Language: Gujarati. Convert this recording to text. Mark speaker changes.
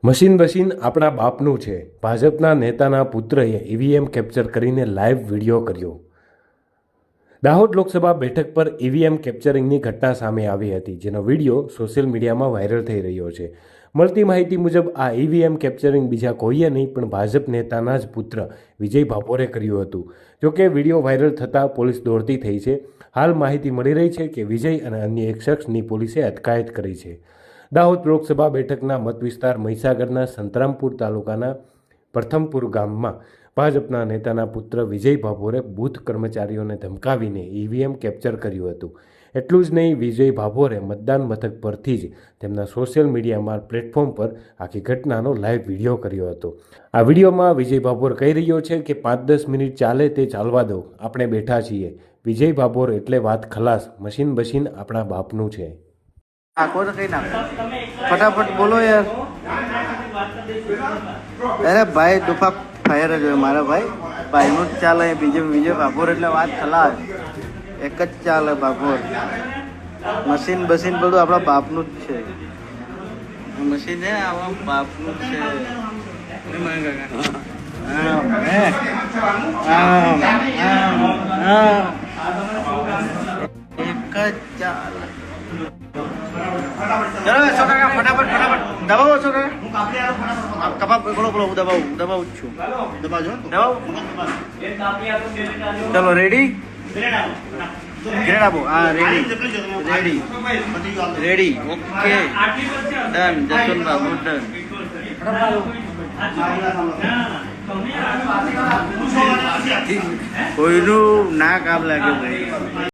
Speaker 1: મશીન આપણા બાપનું છે. ભાજપના નેતાના પુત્રએ ઈવીએમ કેપ્ચર કરીને લાઈવ વિડીયો કર્યો. દાહોદ લોકસભા બેઠક પર ઈવીએમ કેપ્ચરિંગની ઘટના સામે આવી હતી, જેનો વિડીયો સોશિયલ મીડિયામાં વાયરલ થઈ રહ્યો છે. મળતી માહિતી મુજબ આ ઈવીએમ કેપ્ચરિંગ બીજા કોઈએ નહીં પણ ભાજપ નેતાના જ પુત્ર વિજય ભાભોરે કર્યું હતું. જોકે વિડીયો વાયરલ થતાં પોલીસ દોડતી થઈ છે. હાલ માહિતી મળી રહી છે કે વિજય અને અન્ય એક શખ્સની પોલીસે અટકાયત કરી છે. દાહોદ લોકસભા બેઠકના મત વિસ્તાર મહીસાગરના સંતરામપુર તાલુકાના પ્રથમપુર ગામમાં ભાજપના નેતાના પુત્ર વિજય ભાભોરે બૂથ કર્મચારીઓને ધમકાવીને ઈવીએમ કેપ્ચર કર્યું હતું. એટલું જ નહીં, વિજય ભાભોરે મતદાન મથક પરથી જ તેમના સોશિયલ મીડિયામાં પ્લેટફોર્મ પર આખી ઘટનાનો લાઈવ વિડીયો કર્યો હતો. આ વિડીયોમાં વિજય ભાભોર કહી રહ્યો છે કે 5-10 મિનિટ ચાલે તે ચાલવા દો, આપણે બેઠા છીએ. વિજય ભાભોર એટલે વાત ખલાસ. મશીન આપણા બાપનું છે.
Speaker 2: આખો તો કઈ નાખો, ફટાફટ બોલો યાર. અરે ભાઈ દુફા ફાયર જ હોય મારા ભાઈનું જ ચાલે. બીજો ભાભોર એટલે વાત ખલાસ, એક જ ચાલે ભાભોર. મશીન બધું આપણા બાપનું જ છે. મશીન છે આપણા બાપનું જ છે. એક જ ચાલે. ચલો છોકરા ફટાફટ દબાવો છોકરા. કબાબ બોલો હું દબાવું જ છું. દબાવો. ચલો રેડી. ગ્રેડ આપો. હા ready. Okay done. Jaswant Babu done. કોઈનું ના કામ લાગે ભાઈ.